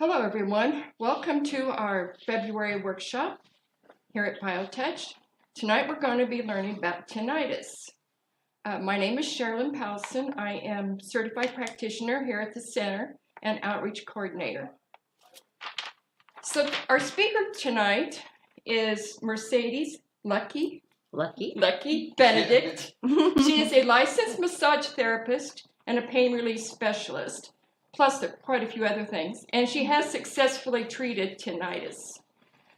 Hello everyone, welcome to our February workshop here at BioTouch. Tonight we're going to be learning about tinnitus. My name is Sherilyn Powelson. I am certified practitioner here at the center and outreach coordinator. So our speaker tonight is Mercedez Lucke-Benedict. She is a licensed massage therapist and a pain relief specialist, plus quite a few other things, and she has successfully treated tinnitus.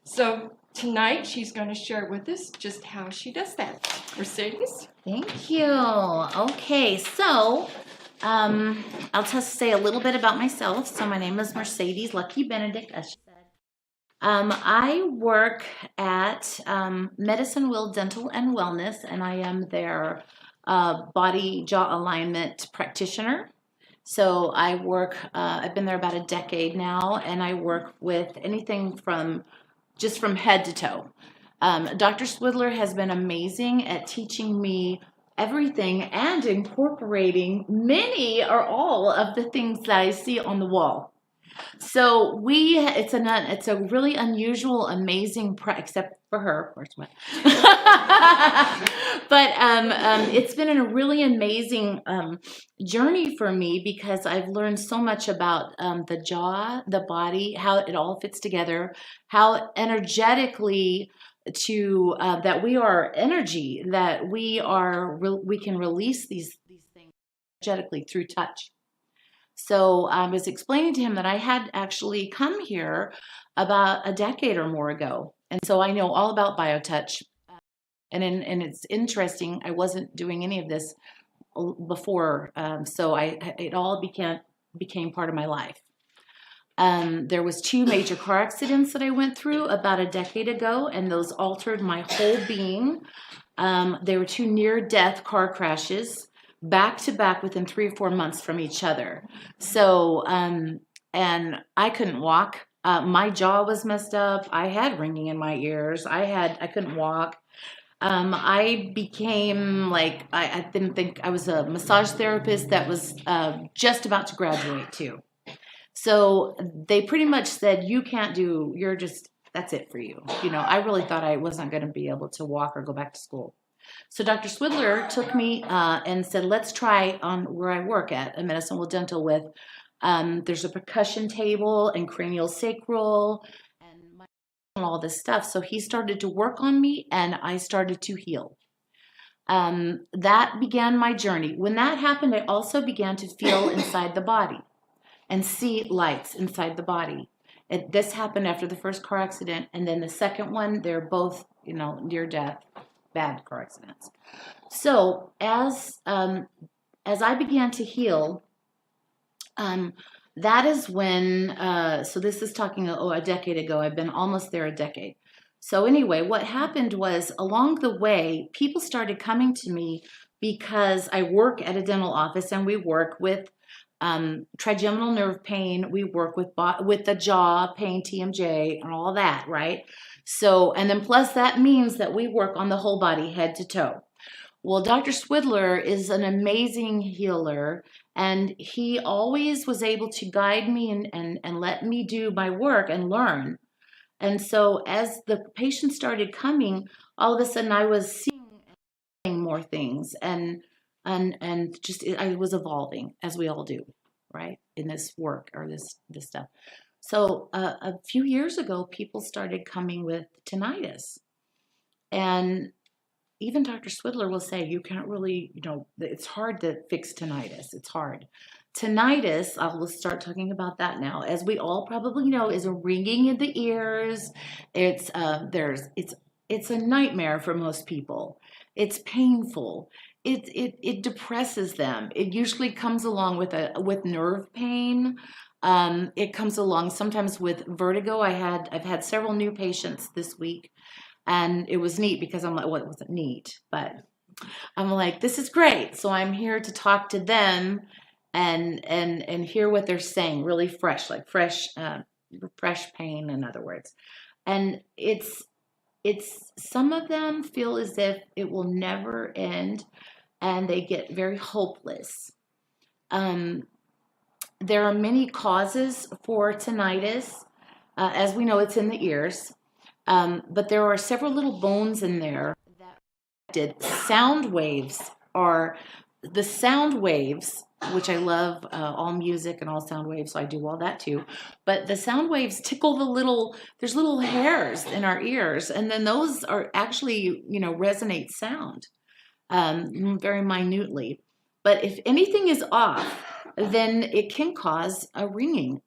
So tonight she's going to share with us just how she does that. Mercedez? Thank you. Okay, so I'll just say a little bit about myself. So my name is Mercedez Lucke-Benedict, as she said. I work at Medicine Will Dental and Wellness, and I am their body jaw alignment practitioner. So I work, I've been there about a decade now, and I work with anything from head to toe. Dr. Swidler has been amazing at teaching me everything and incorporating many or all of the things that I see on the wall. So it's a really unusual, amazing except for her, of course. But it's been a really amazing journey for me because I've learned so much about the jaw, the body, how it all fits together, how energetically that we are energy, that we can release these things energetically through touch. So I was explaining to him that I had actually come here about a decade or more ago. And so I know all about BioTouch. And it's interesting, I wasn't doing any of this before, so it all became part of my life. There was 2 major car accidents that I went through about a decade ago, and those altered my whole being. They were 2 near-death car crashes, back to back within 3 or 4 months from each other. So, and I couldn't walk. My jaw was messed up. I had ringing in my ears. I couldn't walk. I became like, I didn't think I was a massage therapist that was just about to graduate too. So they pretty much said, you can't do, that's it for you. You know, I really thought I wasn't going to be able to walk or go back to school. So Dr. Swidler took me and said, let's try on where I work at Medicine Will Dental with, there's a percussion table and cranial sacral and all this stuff. So he started to work on me and I started to heal. That began my journey. When that happened, I also began to feel inside the body and see lights inside the body. This happened after the first car accident, and then the second one, they're both, near death. Bad car accidents. So as I began to heal, that is when, so this is talking a decade ago. I've been almost there a decade. So anyway, what happened was along the way, people started coming to me because I work at a dental office and we work with trigeminal nerve pain. We work with the jaw pain, TMJ, and all that, right? So, and then plus that means that we work on the whole body, head to toe. Well, Dr. Swidler is an amazing healer, and he always was able to guide me and let me do my work and learn. And so as the patients started coming, all of a sudden I was seeing more things and just I was evolving, as we all do, right, in this work or this stuff. So a few years ago, people started coming with tinnitus. And even Dr. Swidler will say, you can't really, it's hard to fix tinnitus. It's hard. Tinnitus, I will start talking about that now, as we all probably know, is a ringing in the ears. It's a nightmare for most people. It's painful. It depresses them. It usually comes along with nerve pain. It comes along sometimes with vertigo. I've had several new patients this week, and it was neat because I'm like, well, it wasn't neat, but I'm like, this is great. So I'm here to talk to them and hear what they're saying, really fresh, like fresh pain, in other words. And it's some of them feel as if it will never end, and they get very hopeless. there are many causes for tinnitus. As we know, it's in the ears, but there are several little bones in there that did sound waves are the sound waves, which I love all music and all sound waves, so I do all that too. But the sound waves tickle there's little hairs in our ears, and then those are actually, resonate sound very minutely. But if anything is off, then it can cause a ringing.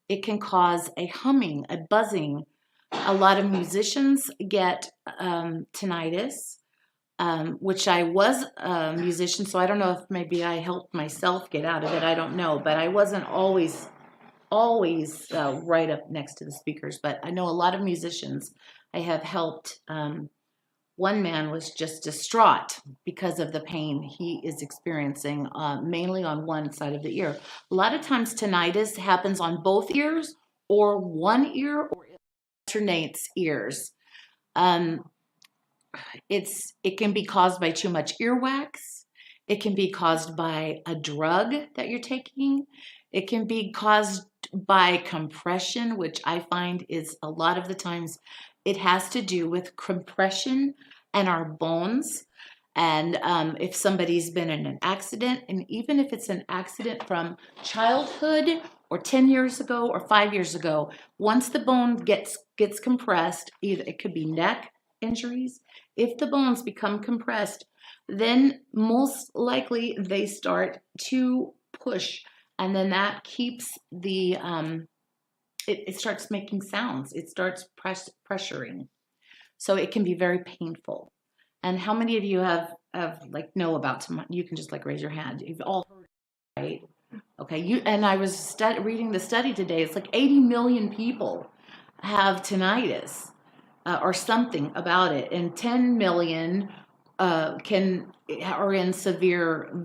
It can cause a humming, a buzzing. A lot of musicians get tinnitus. Which I was a musician, so I don't know if maybe I helped myself get out of it. I don't know, but I wasn't always right up next to the speakers. But I know a lot of musicians I have helped. One man was just distraught because of the pain he is experiencing, mainly on one side of the ear. A lot of times tinnitus happens on both ears or one ear, or it alternates ears. It can be caused by too much earwax. It can be caused by a drug that you're taking. It can be caused by compression, which I find is a lot of the times it has to do with compression and our bones. And if somebody's been in an accident, and even if it's an accident from childhood or 10 years ago or 5 years ago, once the bone gets compressed, either it could be neck injuries. If the bones become compressed, then most likely they start to push, and then that keeps the it starts making sounds. It starts pressuring, so it can be very painful. And how many of you have know about some? You can just raise your hand. You've all heard, right? Okay. And I was reading the study today. It's 80 million people have tinnitus. Or something about it, and 10 million are in severe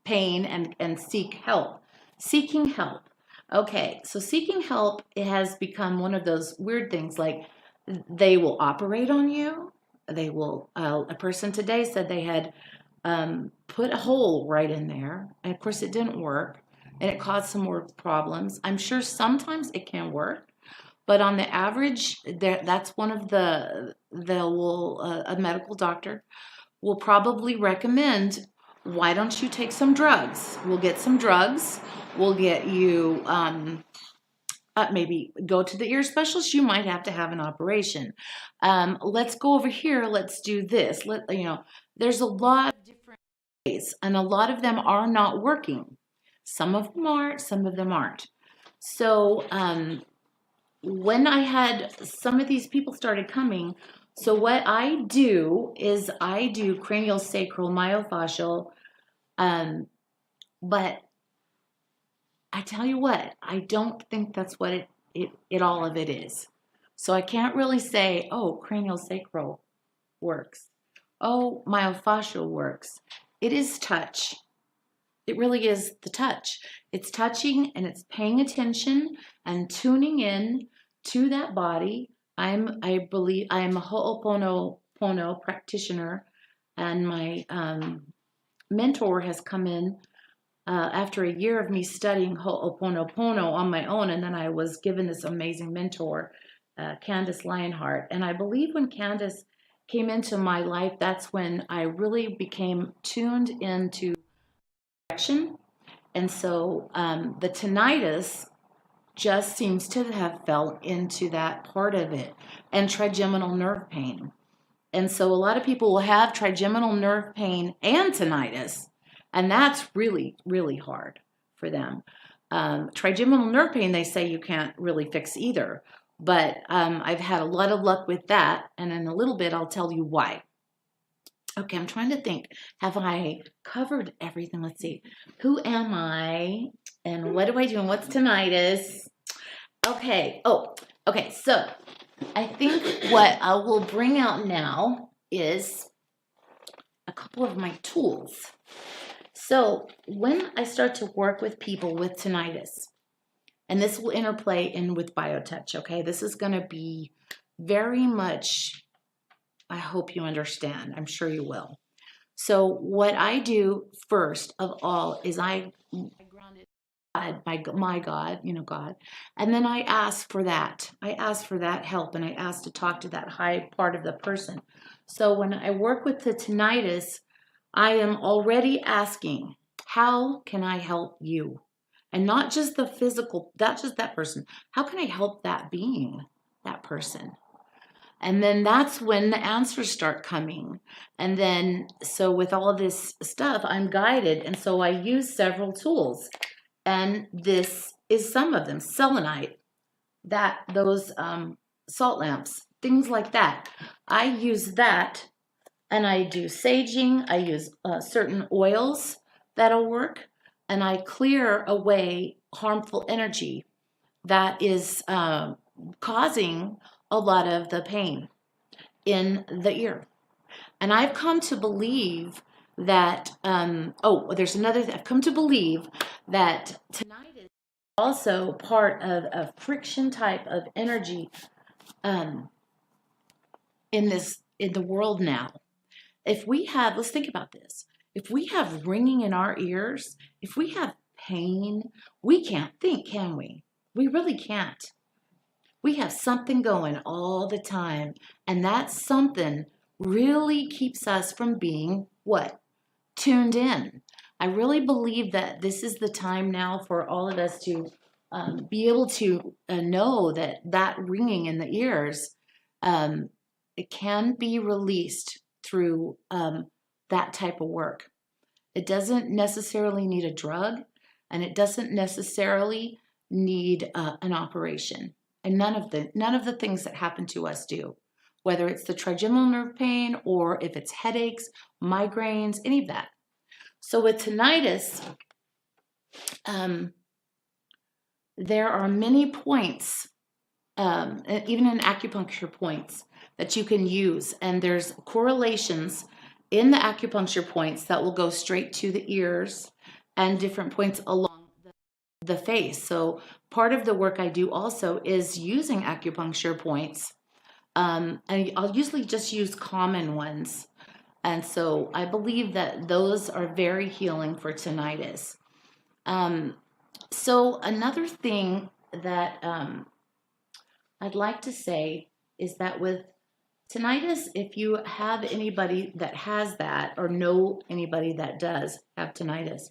pain and seek help. Seeking help. Okay, so seeking help, it has become one of those weird things. They will operate on you. They will. A person today said they had put a hole right in there, and of course it didn't work, and it caused some more problems. I'm sure sometimes it can work. But on the average, that's one of a medical doctor will probably recommend, why don't you take some drugs? We'll get some drugs. We'll get you, maybe go to the ear specialist. You might have to have an operation. Let's go over here. Let's do this. There's a lot of different ways, and a lot of them are not working. Some of them are, some of them aren't. So, when I had some of these people started coming, so what I do is I do cranial sacral myofascial, but I tell you what, I don't think that's what it all of it is. So I can't really say, oh, cranial sacral works. Oh, myofascial works. It is touch. It really is the touch. It's touching, and it's paying attention and tuning in to that body. I believe I am a Ho'oponopono practitioner, and my mentor has come in after a year of me studying Ho'oponopono on my own, and then I was given this amazing mentor, Candace Lionheart. And I believe when Candace came into my life, that's when I really became tuned into direction. And so the tinnitus just seems to have fell into that part of it, and trigeminal nerve pain. And so a lot of people will have trigeminal nerve pain and tinnitus, and that's really, really hard for them. Trigeminal nerve pain, they say you can't really fix either, but I've had a lot of luck with that, and in a little bit I'll tell you why. Okay, I'm trying to think. Have I covered everything? Let's see. Who am I? And what do I do? And what's tinnitus? Okay. Oh, okay. So I think what I will bring out now is a couple of my tools. So when I start to work with people with tinnitus, and this will interplay in with BioTouch, okay? This is going to be very much, I hope you understand. I'm sure you will. So what I do first of all is I ground my God, God. And then I ask for that. I ask for that help, and I ask to talk to that high part of the person. So when I work with the tinnitus, I am already asking, how can I help you? And not just the physical, not just that person. How can I help that being, that person? And then that's when the answers start coming. And then, so with all this stuff, I'm guided. And so I use several tools. And this is some of them. Selenite, those salt lamps, things like that. I use that, and I do saging. I use certain oils that'll work, and I clear away harmful energy that is causing a lot of the pain in the ear. And I've come to believe that, there's another thing. I've come to believe that tinnitus is also part of a friction type of energy in the world now. If we have, let's think about this. If we have ringing in our ears, if we have pain, we can't think, can we? We really can't. We have something going all the time, and that something really keeps us from being what? Tuned in. I really believe that this is the time now for all of us to be able to know that ringing in the ears, it can be released through that type of work. It doesn't necessarily need a drug, and it doesn't necessarily need an operation. And none of the things that happen to us do, whether it's the trigeminal nerve pain or if it's headaches, migraines, any of that. So with tinnitus, there are many points, even in acupuncture points, that you can use. And there's correlations in the acupuncture points that will go straight to the ears and different points along the face. So part of the work I do also is using acupuncture points. And I'll usually just use common ones. And so I believe that those are very healing for tinnitus. So another thing that I'd like to say is that with tinnitus, if you have anybody that has that or know anybody that does have tinnitus,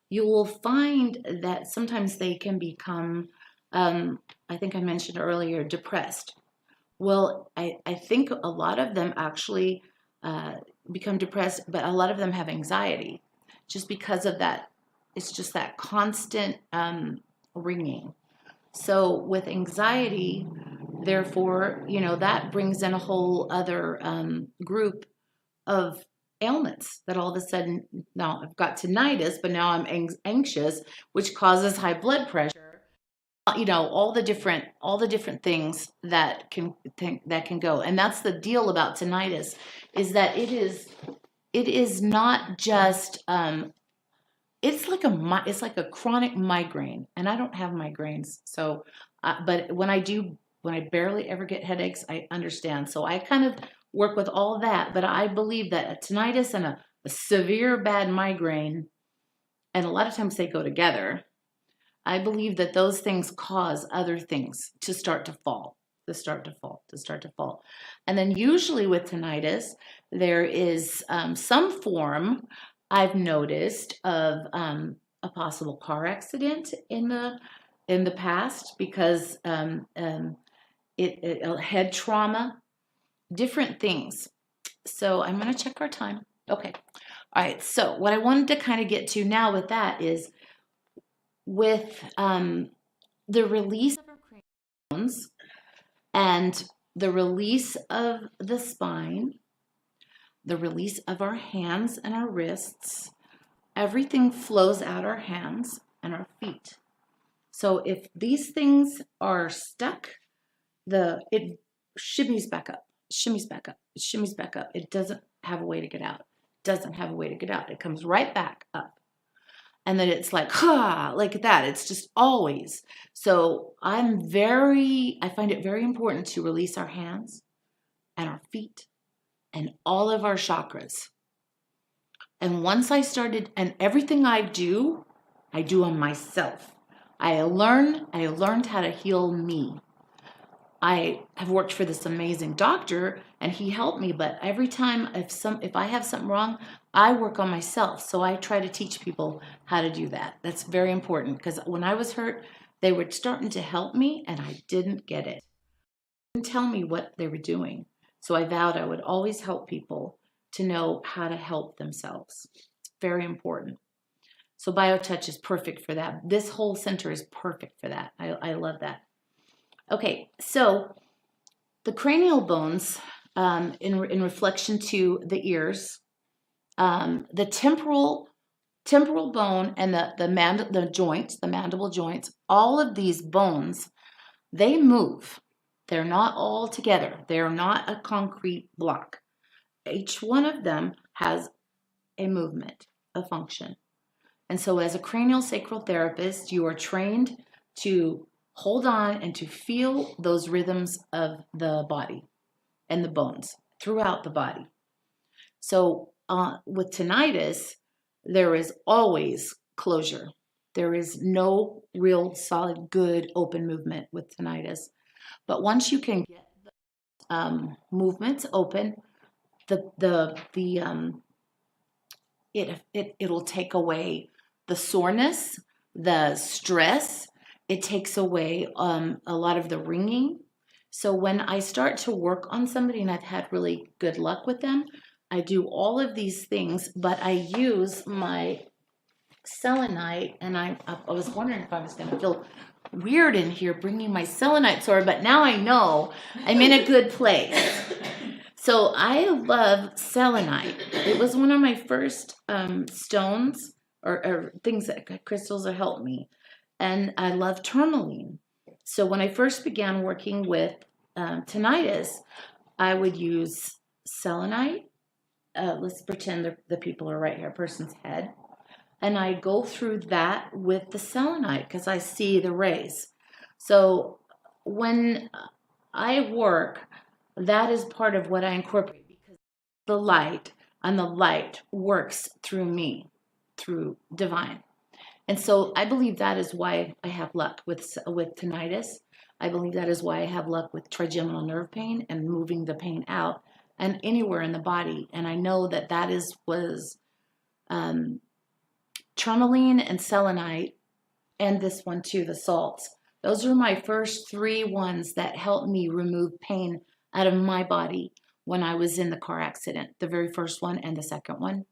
you will find that sometimes they can become, I think I mentioned earlier, depressed. Well, I think a lot of them actually become depressed, but a lot of them have anxiety just because of that. It's just that constant ringing. So with anxiety, therefore, that brings in a whole other group of ailments that all of a sudden, now I've got tinnitus, but now I'm anxious, which causes high blood pressure. All the different things that can go. And that's the deal about tinnitus, is that it is not just it's like a chronic migraine, and I don't have migraines. So, but when I barely ever get headaches, I understand. So I kind of work with all that, but I believe that a tinnitus and a severe bad migraine, and a lot of times they go together. I believe that those things cause other things to start to fall. And then usually with tinnitus, there is some form, I've noticed, of a possible car accident in the past, because head trauma, different things. So I'm going to check our time. Okay. All right. So what I wanted to kind of get to now with that is with the release of our cranials and the release of the spine, the release of our hands and our wrists, everything flows out our hands and our feet. So if these things are stuck, it shimmies back up, shimmies back up, it shimmies back up. It doesn't have a way to get out. It comes right back up. And then it's like that. It's just always. So I find it very important to release our hands and our feet and all of our chakras. And once I started, and everything I do on myself. I learned how to heal me. I have worked for this amazing doctor and he helped me, but every time if I have something wrong, I work on myself. So I try to teach people how to do that. That's very important because when I was hurt, they were starting to help me and I didn't get it. They didn't tell me what they were doing. So I vowed I would always help people to know how to help themselves. It's very important. So BioTouch is perfect for that. This whole center is perfect for that. I love that. Okay, so the cranial bones, in reflection to the ears, the temporal bone and the joints, the mandible joints, all of these bones, they move. They're not all together. They're not a concrete block. Each one of them has a movement, a function. And so as a cranial sacral therapist, you are trained to hold on and to feel those rhythms of the body and the bones throughout the body. So with tinnitus, there is always closure. There is no real solid, good, open movement with tinnitus. But once you can get the movements open, it'll take away the soreness, the stress. It takes away a lot of the ringing. So when I start to work on somebody and I've had really good luck with them, I do all of these things, but I use my selenite, and I was wondering if I was going to feel weird in here bringing my selenite sword, but now I know I'm in a good place. So I love selenite. It was one of my first stones or things that crystals that helped me. And I love tourmaline. So when I first began working with tinnitus, I would use selenite. Let's pretend the people are right here, a person's head. And I go through that with the selenite because I see the rays. So when I work, that is part of what I incorporate because the light works through me, through divine. And so I believe that is why I have luck with tinnitus. I believe that is why I have luck with trigeminal nerve pain and moving the pain out and anywhere in the body. And I know that was tourmaline and selenite, and this one too, the salts. Those are my first 3 ones that helped me remove pain out of my body when I was in the car accident, the very first one and the second one.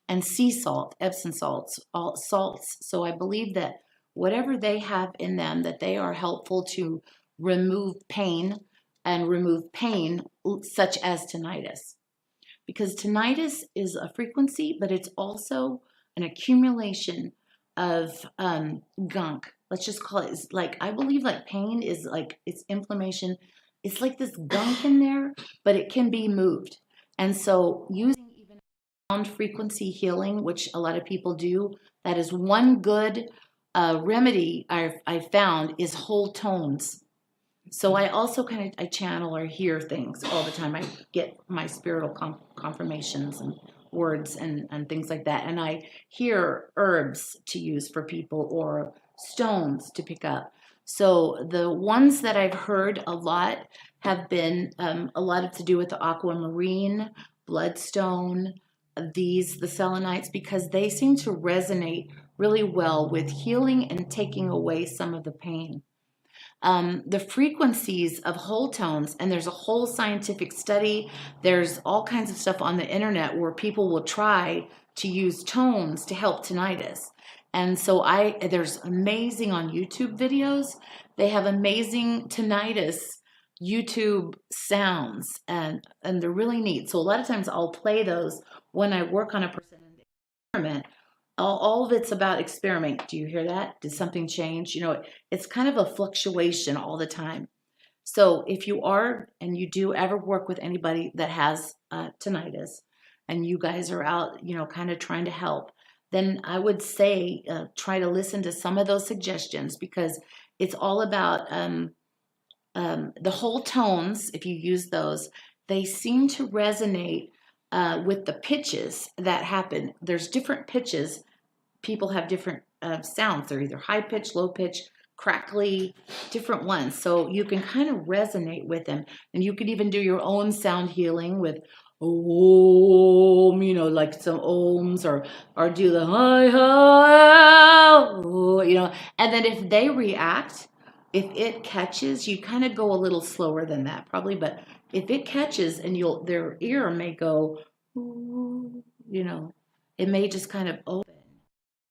And sea salt, Epsom salts, all salts. So I believe that whatever they have in them, that they are helpful to remove pain and remove pain such as tinnitus. Because tinnitus is a frequency, but it's also an accumulation of gunk. Let's just call it, I believe pain is it's inflammation. It's like this gunk in there, but it can be moved. And so using even sound frequency healing, which a lot of people do, that is one good remedy I've found is whole tones. So I also I channel or hear things all the time. I get my spiritual confirmations and words and things like that. And I hear herbs to use for people or stones to pick up. So the ones that I've heard a lot have been a lot to do with the aquamarine, bloodstone, the selenites, because they seem to resonate really well with healing and taking away some of the pain. The frequencies of whole tones, and there's a whole scientific study, there's all kinds of stuff on the internet where people will try to use tones to help tinnitus. And so there's amazing on YouTube videos. They have amazing tinnitus YouTube sounds, and they're really neat. So a lot of times I'll play those when I work on a person in the experiment. All of it's about experiment. Do you hear that? Did something change? It's kind of a fluctuation all the time. So if you are, and you do ever work with anybody that has tinnitus, and you guys are out, kind of trying to help, then I would say try to listen to some of those suggestions, because it's all about the whole tones. If you use those, they seem to resonate with the pitches that happen. There's different pitches. People have different sounds. They're either high pitch, low pitch, crackly, different ones. So you can kind of resonate with them. And you can even do your own sound healing with om, like some ohms, or do the hi, hi, and then if they react, if it catches, you kind of go a little slower than that probably, but if it catches and their ear may go, it may just kind of open.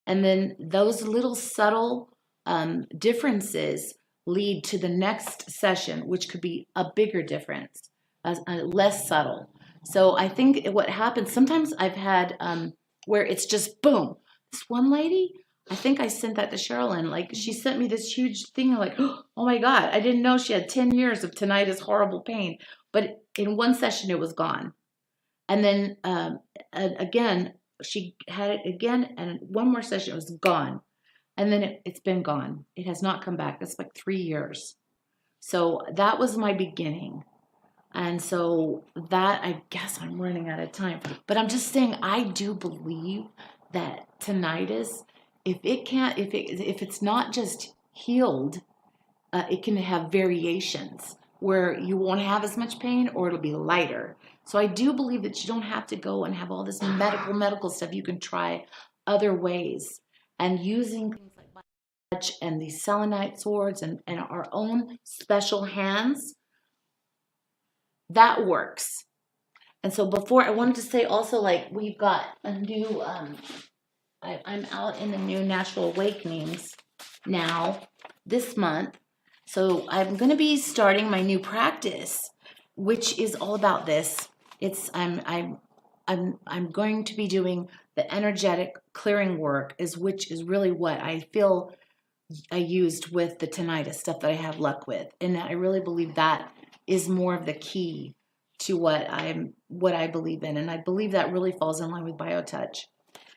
And then those little subtle differences lead to the next session, which could be a bigger difference, less subtle. So I think what happens, sometimes I've had where it's just boom. This one lady, I think I sent that to Sherilyn. Like, she sent me this huge thing. I'm like, oh my God, I didn't know she had 10 years of tinnitus, horrible pain. But in one session, it was gone. And then again, she had it again, and one more session, it was gone. And then it's been gone. It has not come back. That's like 3 years. So that was my beginning. And so that, I guess I'm running out of time. But I'm just saying, I do believe that tinnitus, if it's not just healed, it can have variations where you won't have as much pain, or it'll be lighter. So I do believe that you don't have to go and have all this medical stuff. You can try other ways, and using things like touch and these selenite swords and our own special hands, that works. And so before, I wanted to say also, like, we've got a new, I'm out in the new Natural Awakenings now this month. So I'm going to be starting my new practice, which is all about this. I'm going to be doing the energetic clearing work, which is really what I feel I used with the tinnitus stuff that I have luck with. And I really believe that is more of the key to what I believe in. And I believe that really falls in line with BioTouch.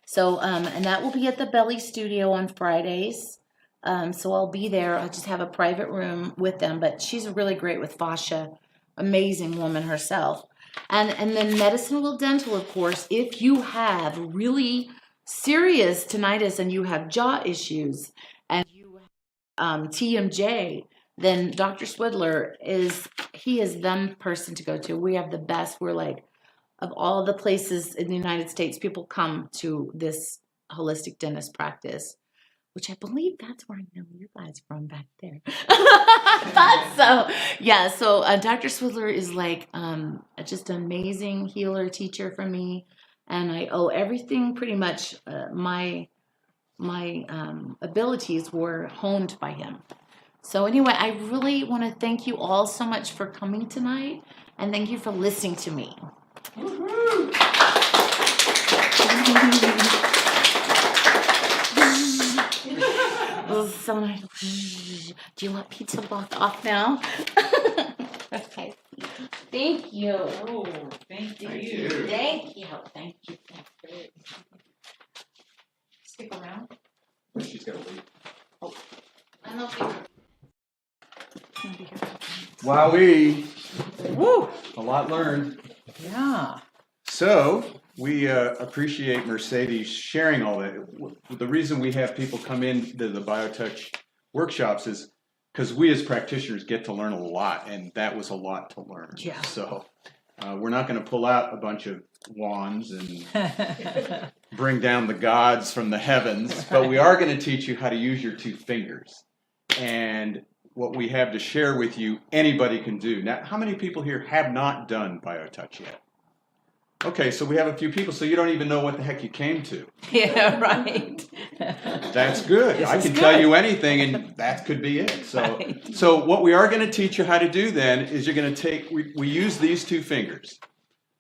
So, and that will be at the Belly Studio on Fridays. So I'll be there. I'll just have a private room with them, but she's really great with fascia, amazing woman herself. And then Medicine Will Dental, of course, if you have really serious tinnitus and you have jaw issues and you have TMJ, then Dr. Swidler is the person to go to. We have the best. We're like, of all the places in the United States, people come to this holistic dentist practice, which I believe that's where I know you guys from back there. So, yeah, so Dr. Swidler is like just an amazing healer, teacher for me. And I owe everything pretty much, my abilities were honed by him. So anyway, I really want to thank you all so much for coming tonight, and thank you for listening to me. Woo-hoo. So nice. Do you want pizza block off now? Okay. Thank you. Oh, thank you. Thank you. Thank you. Stick around. She's got to leave. Oh, I know you. Wowee. Woo! A lot learned. Yeah. So, we appreciate Mercedes sharing all that. The reason we have people come into the BioTouch workshops is because we as practitioners get to learn a lot, and that was a lot to learn. Yeah. So, we're not going to pull out a bunch of wands and bring down the gods from the heavens, but we are going to teach you how to use your 2 fingers. And what we have to share with you, anybody can do. Now, how many people here have not done BioTouch yet? Okay, so we have a few people, so you don't even know what the heck you came to. Yeah, right. That's good. I can tell you anything, and that could be it. So, Right. So what we are going to teach you how to do then is you're going to take, we use these 2 fingers.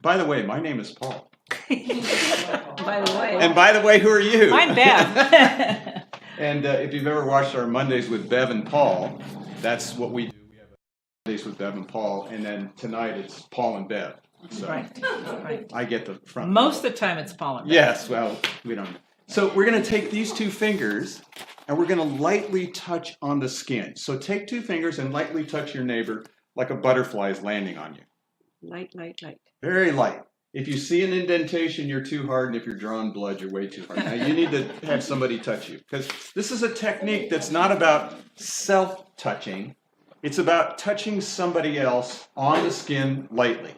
By the way, my name is Paul. By the way. And by the way, who are you? I'm Bev. And if you've ever watched our Mondays with Bev and Paul, that's what we do. We have Mondays with Bev and Paul, and then tonight it's Paul and Bev. So Right. I get the front. Most of the time it's pollen. Yes, well, we don't know. So we're going to take these 2 fingers, and we're going to lightly touch on the skin. So take 2 fingers and lightly touch your neighbor like a butterfly is landing on you. Light. Very light. If you see an indentation, you're too hard, and if you're drawing blood, you're way too hard. Now, you need to have somebody touch you, because this is a technique that's not about self-touching. It's about touching somebody else on the skin lightly.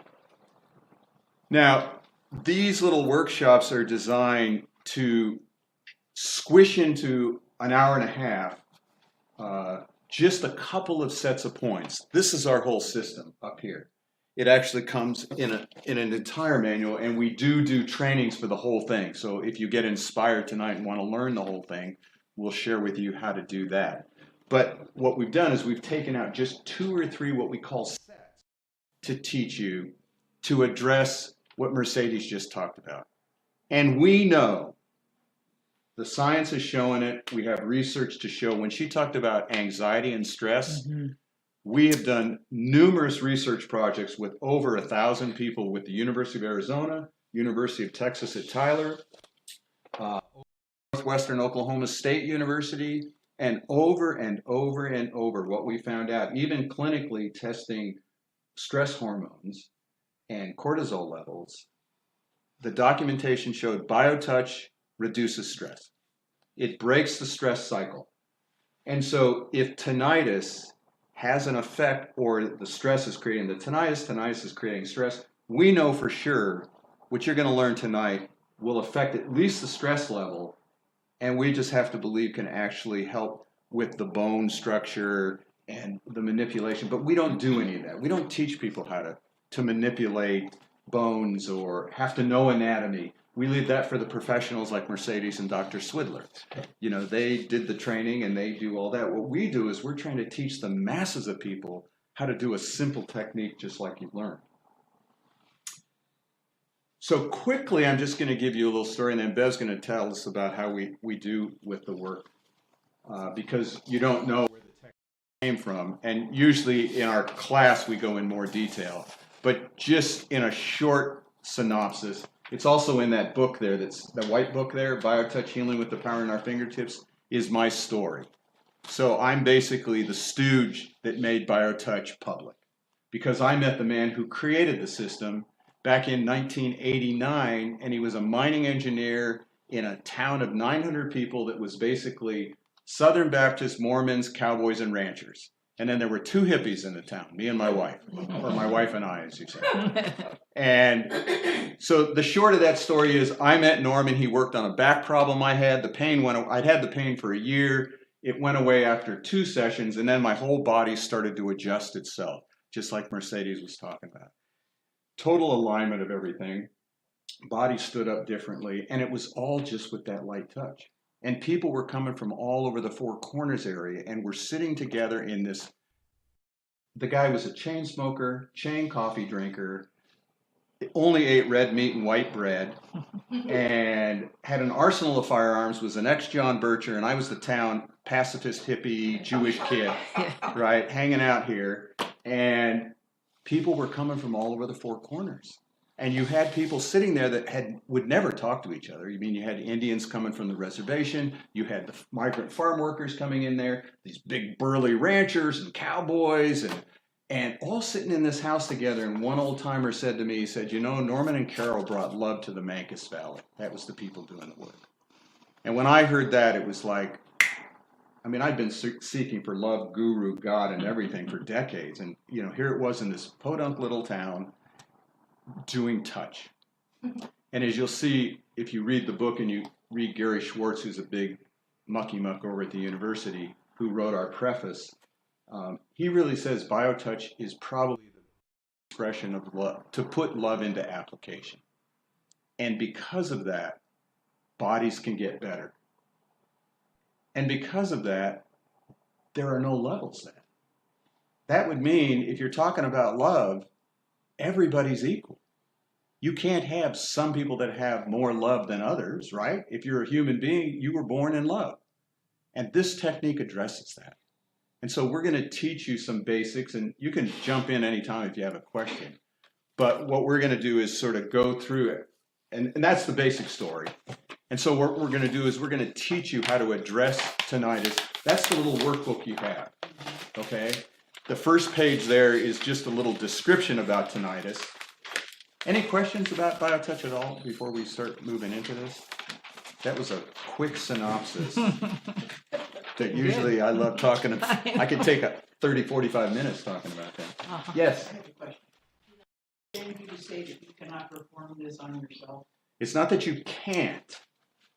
Now, these little workshops are designed to squish into an hour and a half just a couple of sets of points. This is our whole system up here. It actually comes in an entire manual, and we do trainings for the whole thing. So if you get inspired tonight and want to learn the whole thing, we'll share with you how to do that. But what we've done is we've taken out just 2 or 3 what we call sets to teach you to address what Mercedes just talked about. And we know, the science is showing it, we have research to show, when she talked about anxiety and stress, we have done numerous research projects with over 1,000 people with the University of Arizona, University of Texas at Tyler, Northwestern Oklahoma State University, and over and over and over what we found out, even clinically testing stress hormones and cortisol levels, the documentation showed BioTouch reduces stress. It breaks the stress cycle. And so if tinnitus has an effect, or the stress is creating the tinnitus is creating stress, we know for sure what you're going to learn tonight will affect at least the stress level, and we just have to believe can actually help with the bone structure and the manipulation. But we don't do any of that. We don't teach people how to manipulate bones or have to know anatomy. We leave that for the professionals like Mercedes and Dr. Swidler. You know, they did the training and they do all that. What we do is we're trying to teach the masses of people how to do a simple technique just like you've learned. So quickly, I'm just going to give you a little story, and then Bev's going to tell us about how we do with the work, because you don't know where the technique came from. And usually in our class, we go in more detail. But just in a short synopsis, it's also in that book there, that's the white book there, BioTouch Healing with the Power in Our Fingertips, is my story. So I'm basically the stooge that made BioTouch public, because I met the man who created the system back in 1989, and he was a mining engineer in a town of 900 people that was basically Southern Baptists, Mormons, cowboys, and ranchers. And then there were 2 hippies in the town, me and my wife, or my wife and I, as you say. And so the short of that story is I met Norm, and he worked on a back problem I had. The pain went, I'd had the pain for a year. It went away after 2 sessions, and then my whole body started to adjust itself, just like Mercedes was talking about. Total alignment of everything. Body stood up differently, and it was all just with that light touch. And people were coming from all over the Four Corners area, and we're sitting together in this. The guy was a chain smoker, chain coffee drinker, only ate red meat and white bread, and had an arsenal of firearms, was an ex-John Bircher, and I was the town pacifist, hippie, Jewish kid, right, hanging out here. And people were coming from all over the Four Corners. And you had people sitting there that would never talk to each other. I mean, you had Indians coming from the reservation. You had the migrant farm workers coming in there, these big burly ranchers and cowboys, and all sitting in this house together. And one old timer said to me, he said, you know, Norman and Carol brought love to the Mancos Valley. That was the people doing the work. And when I heard that, it was like, I mean, I'd been seeking for love, guru, God, and everything for decades. And, you know, here it was in this podunk little town, doing touch. And as you'll see, if you read the book and you read Gary Schwartz, who's a big mucky muck over at the university, who wrote our preface, he really says BioTouch is probably the expression of love, to put love into application. And because of that, bodies can get better. And because of that, there are no levels then. That would mean if you're talking about love, everybody's equal. You can't have some people that have more love than others, right? If you're a human being, you were born in love. And this technique addresses that. And so we're going to teach you some basics, and you can jump in anytime if you have a question. But what we're going to do is sort of go through it. And that's the basic story. And so what we're going to do is we're going to teach you how to address tinnitus. That's the little workbook you have, okay? The first page there is just a little description about tinnitus. Any questions about BioTouch at all before we start moving into this? That was a quick synopsis that usually I love talking about. I could take 30, 45 minutes talking about that. Uh-huh. Yes? I have a question. Didn't you say that you cannot perform this on yourself? It's not that you can't,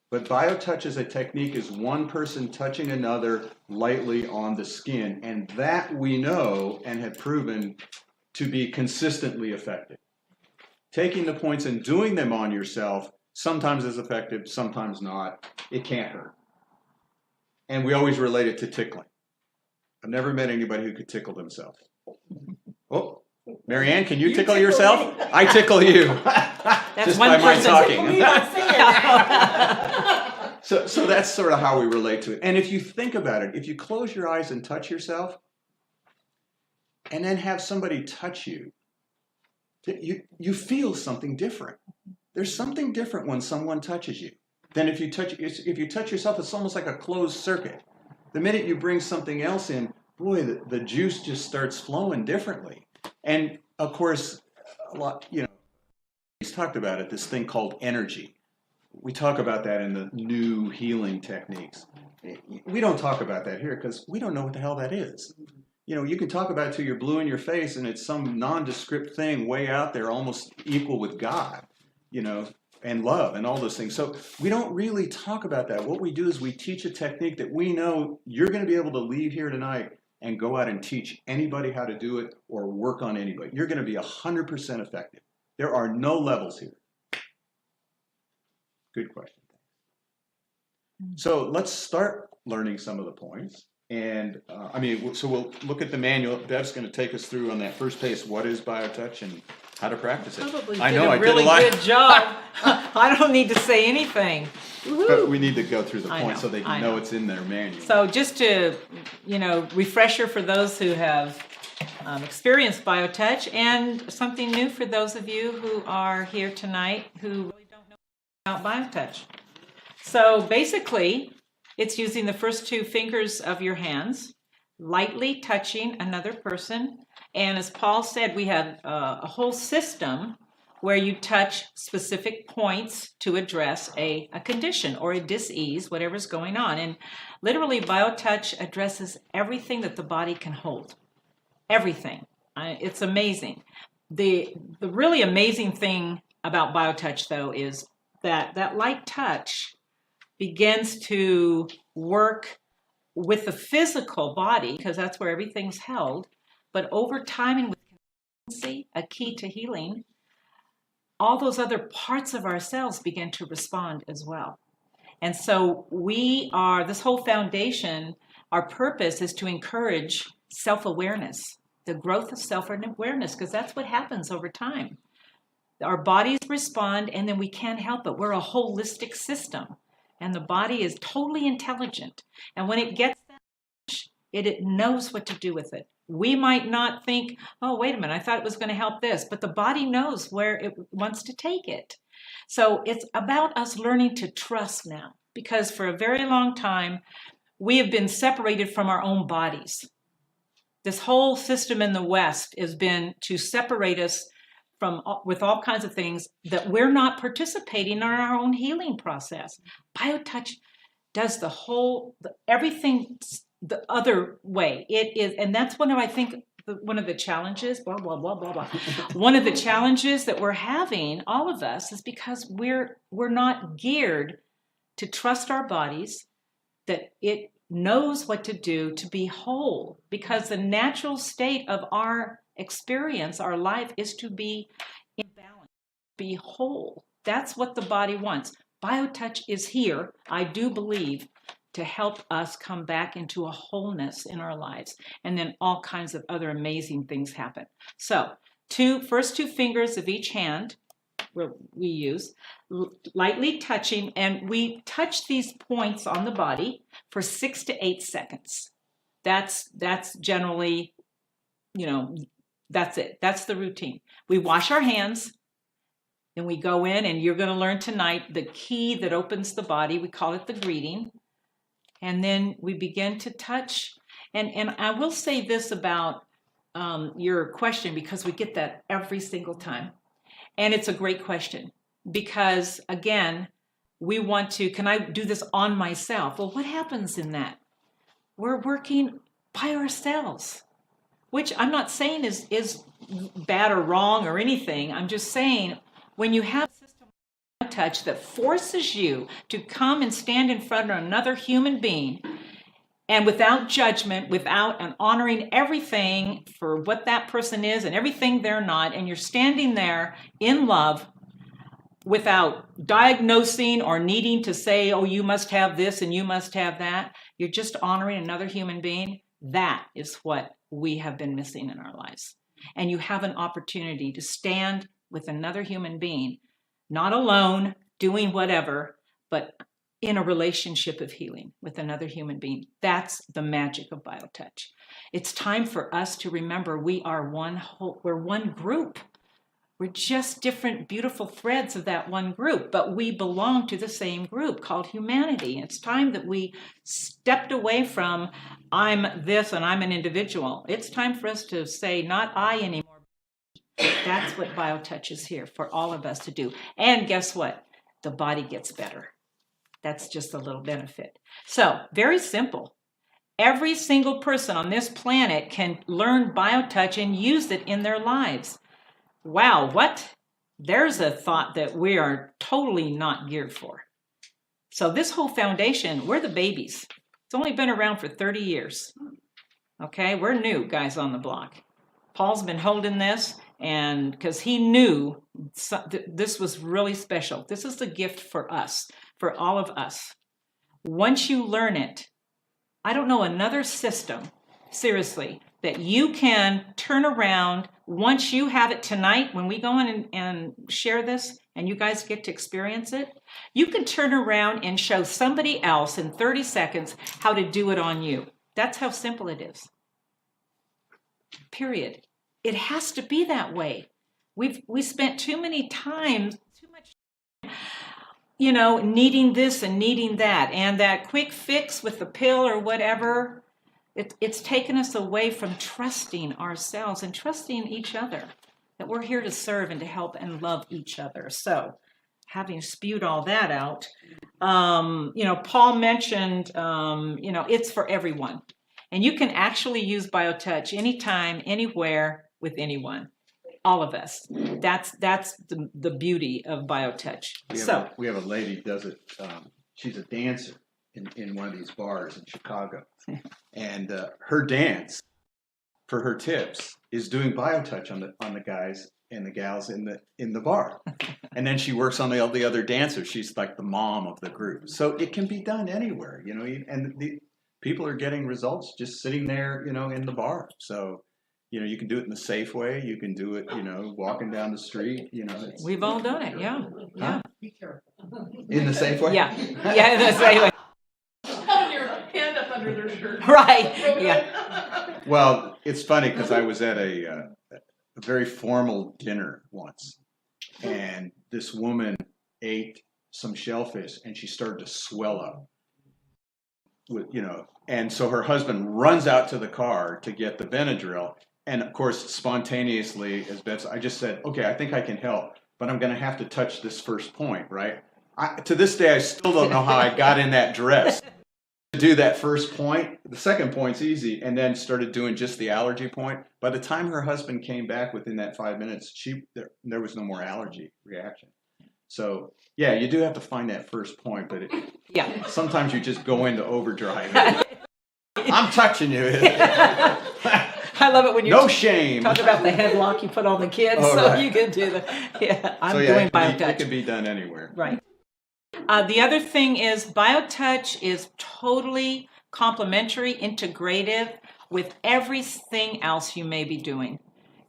but BioTouch as a technique is one person touching another lightly on the skin, and that we know and have proven to be consistently effective. Taking the points and doing them on yourself sometimes is effective, sometimes not. It can't hurt. And we always relate it to tickling. I've never met anybody who could tickle themselves. Oh, Marianne, can you tickle yourself? I tickle you. That's Just one by my person. talking. So that's sort of how we relate to it. And if you think about it, if you close your eyes and touch yourself, and then have somebody touch you, you feel something different. There's something different when someone touches you than if you touch yourself. It's almost like a closed circuit. The minute you bring something else in, boy, the juice just starts flowing differently. And of course, a lot, he's talked about it, this thing called energy. We talk about that in the new healing techniques. We don't talk about that here because we don't know what the hell that is. You can talk about it till you're blue in your face, and it's some nondescript thing way out there, almost equal with God, and love and all those things. So we don't really talk about that. What we do is we teach a technique that we know you're going to be able to leave here tonight and go out and teach anybody how to do it or work on anybody. You're going to be 100% effective. There are no levels here. Good question. So let's start learning some of the points. And so we'll look at the manual. Bev's going to take us through on that first page. What is BioTouch and how to practice it? Probably I did know a I really did a lot, good job. I don't need to say anything. but we need to go through the I points know, so they I know know. it's in their manual. So just to, refresher for those who have experienced BioTouch, and something new for those of you who are here tonight who really don't know about BioTouch. So basically, it's using the first two fingers of your hands, lightly touching another person. And as Paul said, we have a whole system where you touch specific points to address a condition or a dis-ease, whatever's going on. And literally, BioTouch addresses everything that the body can hold. Everything. It's amazing. The really amazing thing about BioTouch, though, is that light touch begins to work with the physical body, because that's where everything's held. But over time and with consistency, a key to healing, all those other parts of ourselves begin to respond as well. And so this whole foundation, our purpose is to encourage self-awareness, the growth of self-awareness, because that's what happens over time. Our bodies respond, and then we can't help it. We're a holistic system, and the body is totally intelligent. And when it gets that much, it knows what to do with it. We might not think, oh, wait a minute, I thought it was going to help this, but the body knows where it wants to take it. So it's about us learning to trust now, because for a very long time, we have been separated from our own bodies. This whole system in the West has been to separate us with all kinds of things that we're not participating in our own healing process. BioTouch does everything the other way. It is, and that's one of the challenges, blah, blah, blah, blah, blah. One of the challenges that we're having, all of us, is because we're not geared to trust our bodies, that it knows what to do to be whole, because the natural state of our experience, our life, is to be in balance, be whole. That's what the body wants. BioTouch is here, I do believe, to help us come back into a wholeness in our lives. And then all kinds of other amazing things happen. So, first two fingers of each hand we use, lightly touching, and we touch these points on the body for 6 to 8 seconds. That's generally, that's it. That's the routine. We wash our hands, and we go in, and you're going to learn tonight the key that opens the body. We call it the greeting. And then we begin to touch. And I will say this about your question, because we get that every single time. And it's a great question because, again, we want to, can I do this on myself? Well, what happens in that? We're working by ourselves, which I'm not saying is bad or wrong or anything. I'm just saying when you have a system of touch that forces you to come and stand in front of another human being and without judgment, without and honoring everything for what that person is and everything they're not, and you're standing there in love without diagnosing or needing to say, oh, you must have this and you must have that. You're just honoring another human being. That is what we have been missing in our lives. And you have an opportunity to stand with another human being, not alone, doing whatever, but in a relationship of healing with another human being. That's the magic of BioTouch. It's time for us to remember we are one whole, we're one group. We're just different, beautiful threads of that one group, but we belong to the same group called humanity. It's time that we stepped away from, I'm this and I'm an individual. It's time for us to say, not I anymore. That's what BioTouch is here for all of us to do. And guess what? The body gets better. That's just a little benefit. So, very simple. Every single person on this planet can learn BioTouch and use it in their lives. Wow, what? There's a thought that we are totally not geared for. So this whole foundation, we're the babies. It's only been around for 30 years. Okay, we're new guys on the block. Paul's been holding this, and because he knew this was really special. This is the gift for us, for all of us. Once you learn it, I don't know another system, seriously, that you can turn around once you have it tonight, when we go in and share this and you guys get to experience it, you can turn around and show somebody else in 30 seconds how to do it on you. That's how simple it is. Period. It has to be that way. We spent too many times, too much time, needing this and needing that, and that quick fix with the pill or whatever. It's taken us away from trusting ourselves and trusting each other, that we're here to serve and to help and love each other. So having spewed all that out, Paul mentioned, it's for everyone. And you can actually use BioTouch anytime, anywhere, with anyone. All of us. That's the beauty of BioTouch. We have a lady does it. She's a dancer in one of these bars in Chicago. And her dance for her tips is doing BioTouch on the guys and the gals in the bar. And then she works on the other dancers. She's like the mom of the group. So it can be done anywhere, and the people are getting results just sitting there, in the bar. So, you can do it in the safe way. You can do it, walking down the street, We've all done it, yeah. Yeah. Be careful. In the safe way? Yeah, in the safe way. Having your hand up under their shirt. Right, yeah. Well, it's funny because I was at a very formal dinner once, and this woman ate some shellfish, and she started to swell up. And so her husband runs out to the car to get the Benadryl, and of course, spontaneously, as Beth said, I just said, okay, I think I can help, but I'm going to have to touch this first point, right? To this day, I still don't know how I got in that dress to do that first point. The second point's easy, and then started doing just the allergy point. By the time her husband came back within that 5 minutes, there was no more allergy reaction. So, yeah, you do have to find that first point, but sometimes you just go into overdrive. I'm touching you. I love it when you shame. Talk about the headlock you put on the kids, you can do the. I'm doing BioTouch. It can be done anywhere. Right. The other thing is BioTouch is totally complementary, integrative with everything else you may be doing.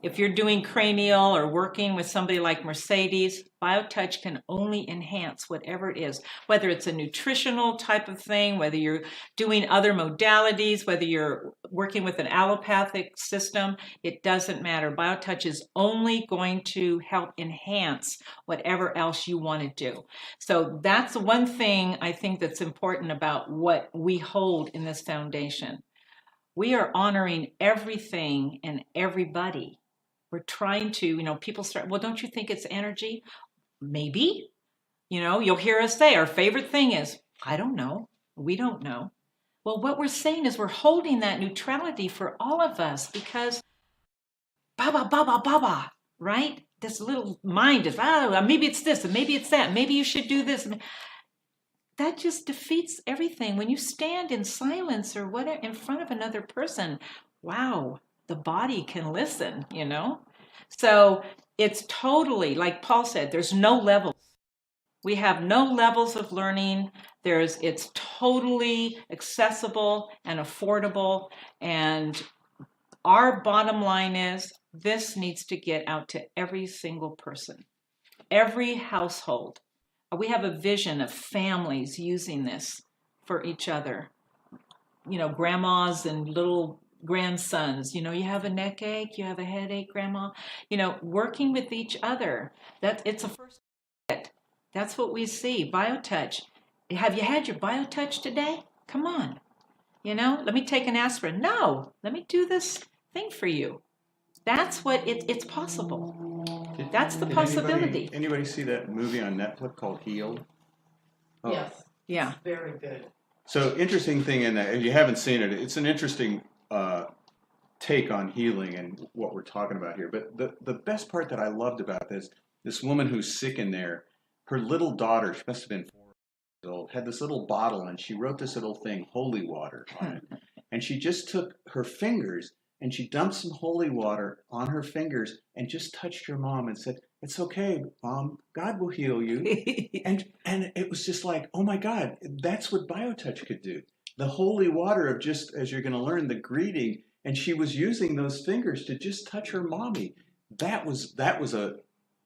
If you're doing cranial or working with somebody like Mercedes, BioTouch can only enhance whatever it is, whether it's a nutritional type of thing, whether you're doing other modalities, whether you're working with an allopathic system, it doesn't matter. BioTouch is only going to help enhance whatever else you want to do. So that's one thing I think that's important about what we hold in this foundation. We are honoring everything and everybody We're trying to, people start, well, don't you think it's energy? Maybe. You'll hear us say our favorite thing is, I don't know. We don't know. Well, what we're saying is we're holding that neutrality for all of us because baba, baba, baba, right? This little mind is, maybe it's this and maybe it's that. Maybe you should do this. That just defeats everything. When you stand in silence or whatever in front of another person, wow, the body can listen, So it's totally, like Paul said, there's no levels. We have no levels of learning. It's totally accessible and affordable. And our bottom line is this needs to get out to every single person, every household. We have a vision of families using this for each other. Grandmas and little grandsons, you have a neck ache, you have a headache, grandma, working with each other. It's a first step. That's what we see. BioTouch. Have you had your BioTouch today? Come on. Let me take an aspirin. No, let me do this thing for you. That's what it's possible. That's the possibility. Anybody see that movie on Netflix called Healed? Oh. Yes. Yeah. It's very good. So interesting thing in that, if you haven't seen it, it's an interesting take on healing and what we're talking about here. But the best part that I loved about this woman who's sick in there, her little daughter, she must have been 4 years old, had this little bottle and she wrote this little thing, holy water, on it. And she just took her fingers and she dumped some holy water on her fingers and just touched her mom and said, "It's okay, Mom. God will heal you." and it was just like, oh my God, that's what BioTouch could do. The holy water of just, as you're going to learn, the greeting. And she was using those fingers to just touch her mommy. That was a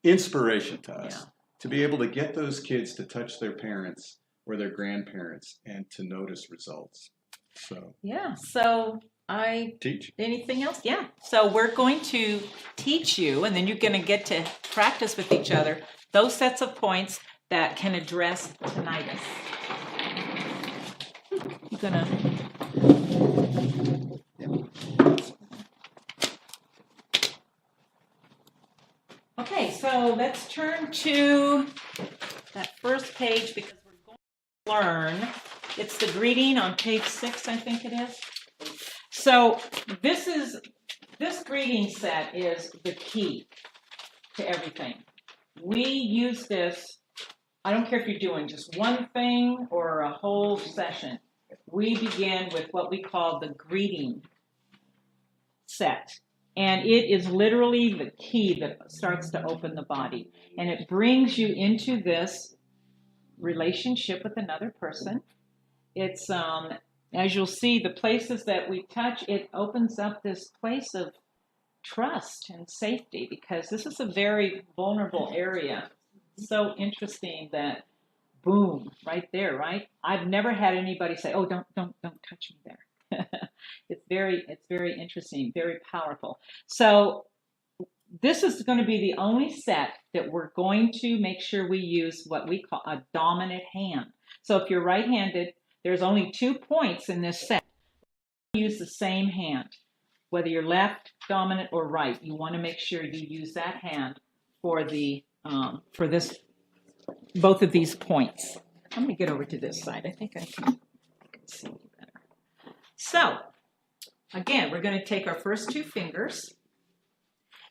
inspiration to us. Yeah. To be able to get those kids to touch their parents or their grandparents and to notice results. So yeah. So I teach. Anything else? Yeah. So we're going to teach you, and then you're going to get to practice with each other those sets of points that can address tinnitus. You're gonna. Okay, so let's turn to that first page because we're going to learn. It's the greeting on page 6, I think it is. So this greeting set is the key to everything. We use this, I don't care if you're doing just one thing or a whole session. We begin with what we call the greeting set. And it is literally the key that starts to open the body. And it brings you into this relationship with another person. It's, as you'll see, the places that we touch, it opens up this place of trust and safety because this is a very vulnerable area. So interesting that, boom, right there, right? I've never had anybody say, "Oh, don't touch me there." It's very interesting, very powerful. So this is going to be the only set that we're going to make sure we use what we call a dominant hand. So if you're right-handed, there's only 2 points in this set. Use the same hand, whether you're left, dominant, or right. You want to make sure you use that hand for both of these points. I'm going to get over to this side. I think I can see you better. So, again, we're going to take our first 2 fingers,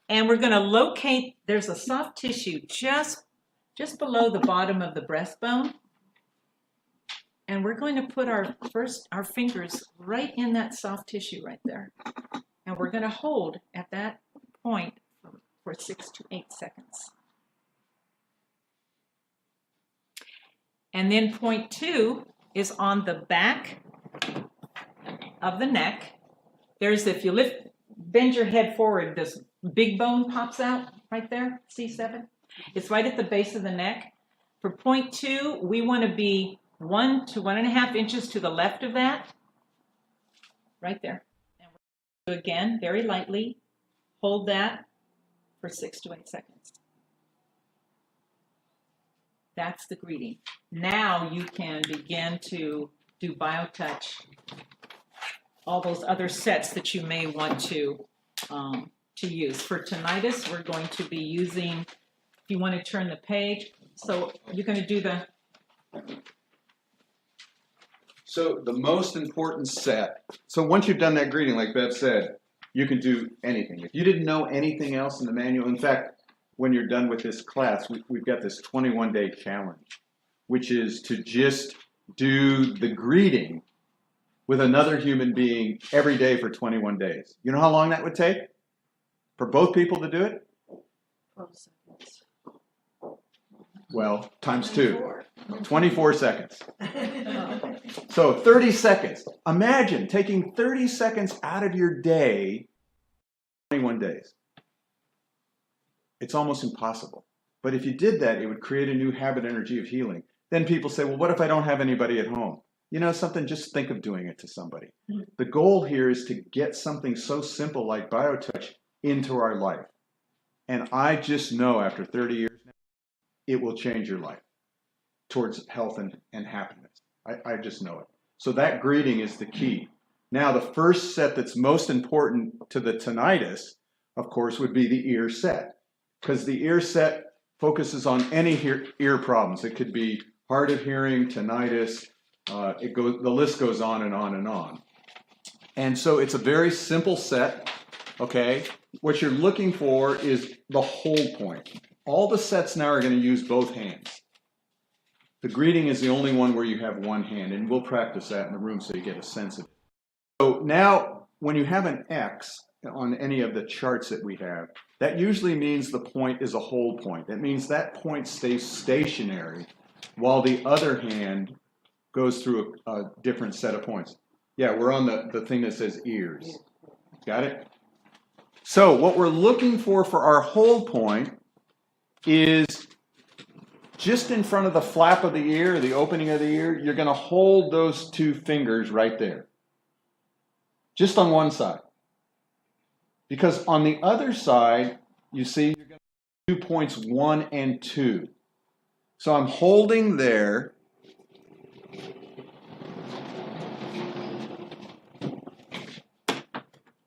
and we're going to locate, there's a soft tissue just below the bottom of the breastbone, and we're going to put our fingers right in that soft tissue right there, and we're going to hold at that point for 6 to 8 seconds. And then point 2 is on the back of the neck. There's, if you bend your head forward, this big bone pops out right there, C7. It's right at the base of the neck. For point 2, we want to be 1 to 1.5 inches to the left of that, right there. And we're going to, again, very lightly, hold that for 6 to 8 seconds. That's the greeting. Now you can begin to do BioTouch, all those other sets that you may want to to use. For tinnitus, we're going to be using, if you want to turn the page, so you're going to do the... So the most important set, so once you've done that greeting, like Bev said, you can do anything. If you didn't know anything else in the manual, in fact, when you're done with this class, we've got this 21-day challenge, which is to just do the greeting with another human being every day for 21 days. You know how long that would take for both people to do it? 12 seconds. Well, times 2. 24 seconds. So 30 seconds. Imagine taking 30 seconds out of your day, 21 days. It's almost impossible. But if you did that, it would create a new habit energy of healing. Then people say, well, what if I don't have anybody at home? You know something, just think of doing it to somebody. The goal here is to get something so simple like BioTouch into our life. And I just know after 30 years now, it will change your life towards health and happiness. I just know it. So that greeting is the key. Now, the first set that's most important to the tinnitus, of course, would be the ear set. Because the ear set focuses on any ear problems. It could be hard of hearing, tinnitus, the list goes on and on and on. And so it's a very simple set, okay? What you're looking for is the hold point. All the sets now are going to use both hands. The greeting is the only one where you have one hand, and we'll practice that in the room so you get a sense of it. So now, when you have an X on any of the charts that we have, that usually means the point is a hold point. That means that point stays stationary while the other hand goes through a different set of points. Yeah, we're on the thing that says ears. Got it? So what we're looking for our hold point is just in front of the flap of the ear, the opening of the ear. You're going to hold those 2 fingers right there. Just on one side. Because on the other side, you see, you're going to 2 points 1 and 2. So I'm holding there.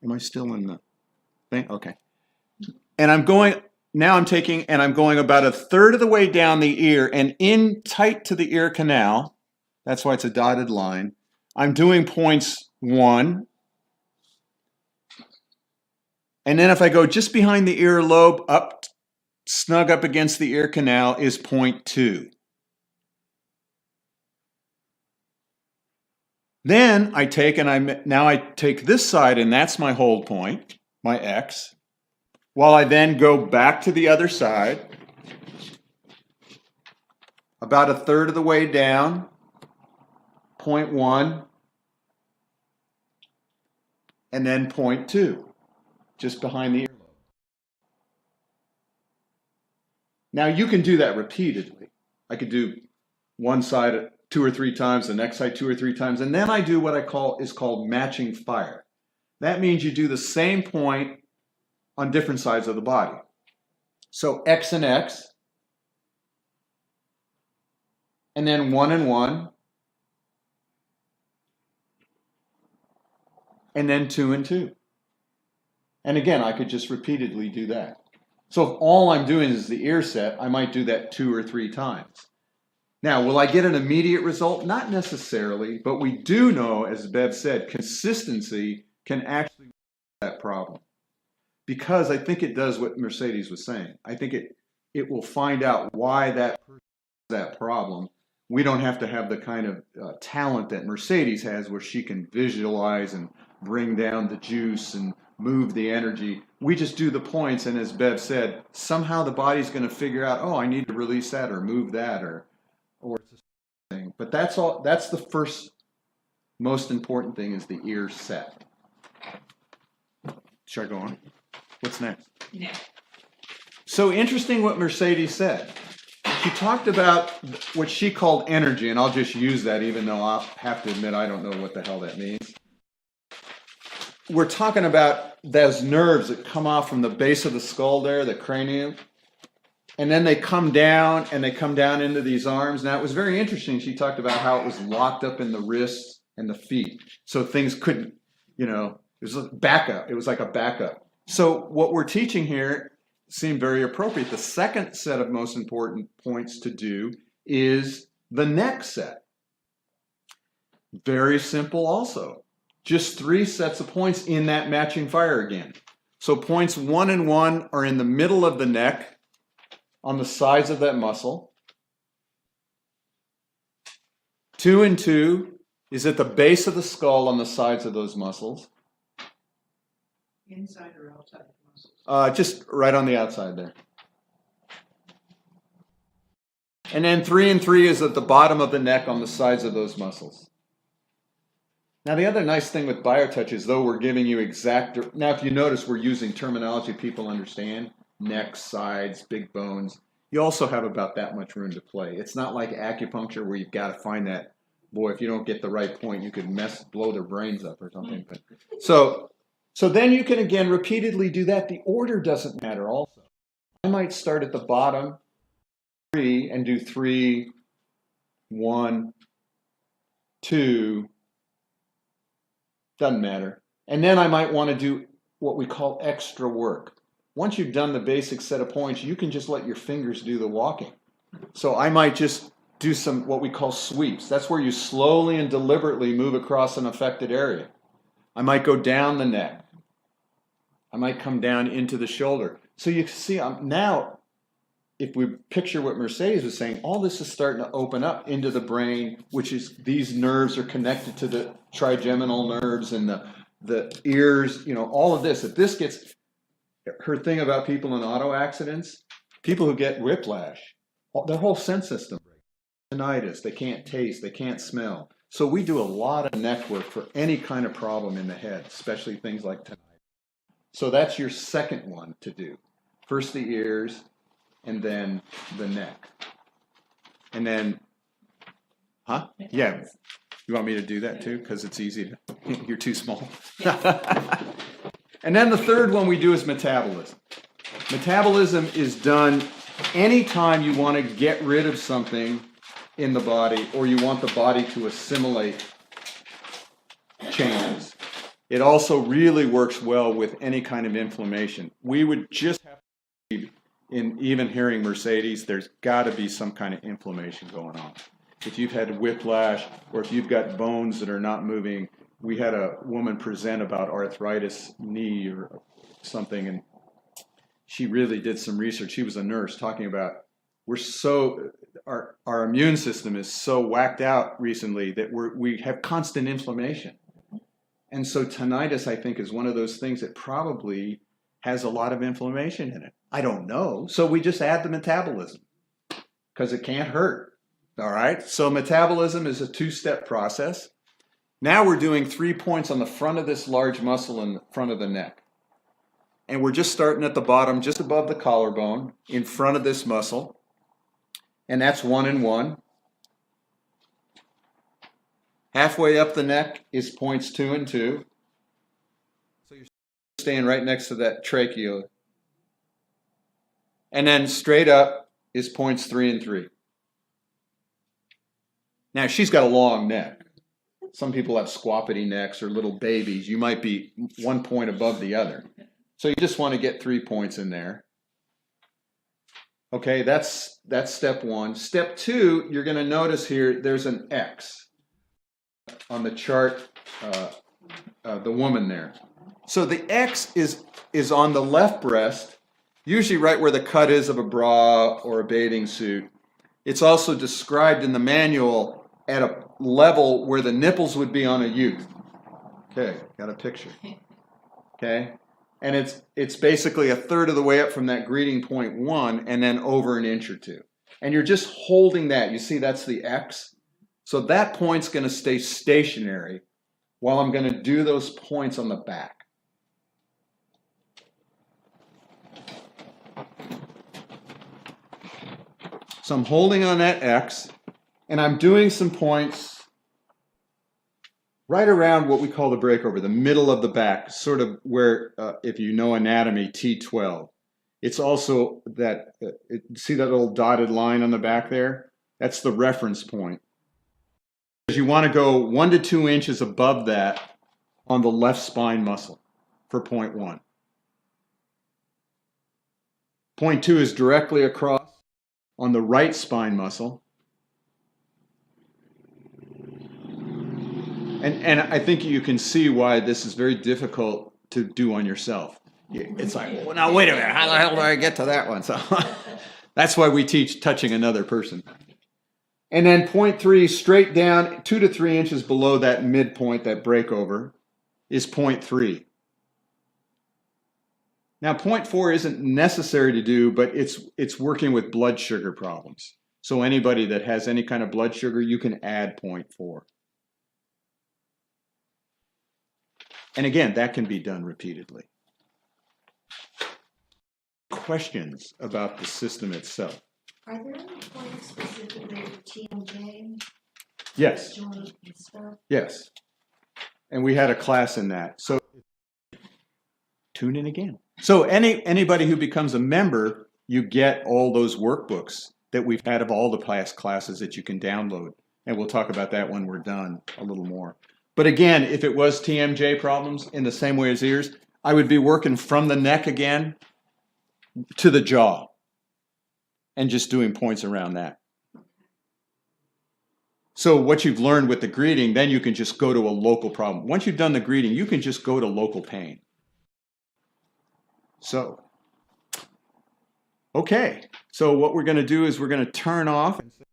Am I still in the thing? Okay. And I'm going, now I'm taking, and I'm going about 1/3 of the way down the ear and in tight to the ear canal. That's why it's a dotted line. I'm doing points 1. And then if I go just behind the ear lobe, up, snug up against the ear canal is point 2. Then I take, now I take this side, and that's my hold point, my X, while I then go back to the other side, about 1/3 of the way down, point 1, and then point 2, just behind the earlobe. Now you can do that repeatedly. I could do one side 2 or 3 times, the next side 2 or 3 times, and then I do what is called matching fire. That means you do the same point on different sides of the body. So X and X, and then 1 and 1, and then 2 and 2. And again, I could just repeatedly do that. So if all I'm doing is the ear set, I might do that 2 or 3 times. Now, will I get an immediate result? Not necessarily, but we do know, as Bev said, consistency can actually solve that problem. Because I think it does what Mercedes was saying. I think it will find out why that person has that problem. We don't have to have the kind of talent that Mercedes has where she can visualize and bring down the juice and move the energy. We just do the points, and as Bev said, somehow the body's going to figure out, oh, I need to release that or move that or it's a thing. But that's all. That's the first most important thing is the ear set. Should I go on? What's next? Yeah. So interesting what Mercedes said. She talked about what she called energy, and I'll just use that even though I'll have to admit I don't know what the hell that means. We're talking about those nerves that come off from the base of the skull there, the cranium, and then they come down and they come down into these arms. Now, it was very interesting. She talked about how it was locked up in the wrists and the feet. So things couldn't, it was a backup. It was like a backup. So what we're teaching here seemed very appropriate. The second set of most important points to do is the neck set. Very simple also. Just 3 sets of points in that matching fire again. So points 1 and 1 are in the middle of the neck on the sides of that muscle. 2 and 2 is at the base of the skull on the sides of those muscles. Inside or outside the muscles? Just right on the outside there. And then 3 and 3 is at the bottom of the neck on the sides of those muscles. Now the other nice thing with BioTouch is though we're giving you exact, now if you notice we're using terminology people understand, neck, sides, big bones. You also have about that much room to play. It's not like acupuncture where you've got to find that, boy, if you don't get the right point, you could blow their brains up or something. But, so then you can again repeatedly do that. The order doesn't matter also. I might start at the bottom 3 and do 3, 1, 2, doesn't matter. And then I might want to do what we call extra work. Once you've done the basic set of points, you can just let your fingers do the walking. So I might just do some what we call sweeps. That's where you slowly and deliberately move across an affected area. I might go down the neck. I might come down into the shoulder. So you see now, if we picture what Mercedes was saying, all this is starting to open up into the brain, which is these nerves are connected to the trigeminal nerves and the ears, all of this. If this gets, her thing about people in auto accidents, people who get whiplash, their whole sense system, tinnitus, they can't taste, they can't smell. So we do a lot of neck work for any kind of problem in the head, especially things like tinnitus. So that's your second one to do. First the ears, and then the neck. And then, Yeah. You want me to do that too? Because it's easy to, you're too small. And then the third one we do is metabolism. Metabolism is done anytime you want to get rid of something in the body or you want the body to assimilate changes. It also really works well with any kind of inflammation. We would just have to, in even hearing Mercedes, there's got to be some kind of inflammation going on. If you've had whiplash or if you've got bones that are not moving, we had a woman present about arthritis knee or something, and she really did some research. She was a nurse talking about our immune system is so whacked out recently that we have constant inflammation. And so tinnitus, I think, is one of those things that probably has a lot of inflammation in it. I don't know. So we just add the metabolism because it can't hurt. All right. So metabolism is a 2-step process. Now we're doing 3 points on the front of this large muscle in the front of the neck. And we're just starting at the bottom, just above the collarbone, in front of this muscle. And that's 1 and 1. Halfway up the neck is points 2 and 2. So you're staying right next to that trachea. And then straight up is points 3 and 3. Now she's got a long neck. Some people have squappity necks or little babies. You might be 1 point above the other. So you just want to get 3 points in there. Okay, that's step 1. Step 2, you're going to notice here there's an X on the chart, the woman there. So the X is on the left breast, usually right where the cut is of a bra or a bathing suit. It's also described in the manual at a level where the nipples would be on a youth. Okay, got a picture. Okay, and it's basically a third of the way up from that greeting point 1 and then over an inch or 2. And you're just holding that. You see that's the X? So that point's going to stay stationary while I'm going to do those points on the back. So I'm holding on that X, and I'm doing some points right around what we call the breakover, the middle of the back, sort of where, if you know anatomy, T12. It's also that, see that little dotted line on the back there? That's the reference point. You want to go 1 to 2 inches above that on the left spine muscle for point 1. Point 2 is directly across on the right spine muscle. And I think you can see why this is very difficult to do on yourself. It's like, well, now wait a minute, how the hell do I get to that one? So that's why we teach touching another person. And then point 3, straight down 2 to 3 inches below that midpoint, that breakover, is point 3. Now, point 4 isn't necessary to do, but it's working with blood sugar problems. So anybody that has any kind of blood sugar, you can add point 4. And again, that can be done repeatedly. Questions about the system itself? Are there any points specifically for TMJ? Yes. Joint and stuff? Yes. And we had a class in that. So tune in again. So anybody who becomes a member, you get all those workbooks that we've had of all the past classes that you can download. And we'll talk about that when we're done a little more. But again, if it was TMJ problems in the same way as ears, I would be working from the neck again to the jaw and just doing points around that. So what you've learned with the greeting, then you can just go to a local problem. Once you've done the greeting, you can just go to local pain. So, okay. So what we're going to do is we're going to turn off and say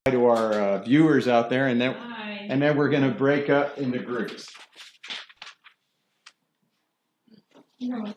hi to our viewers out there, and then we're going to break up into groups. You know,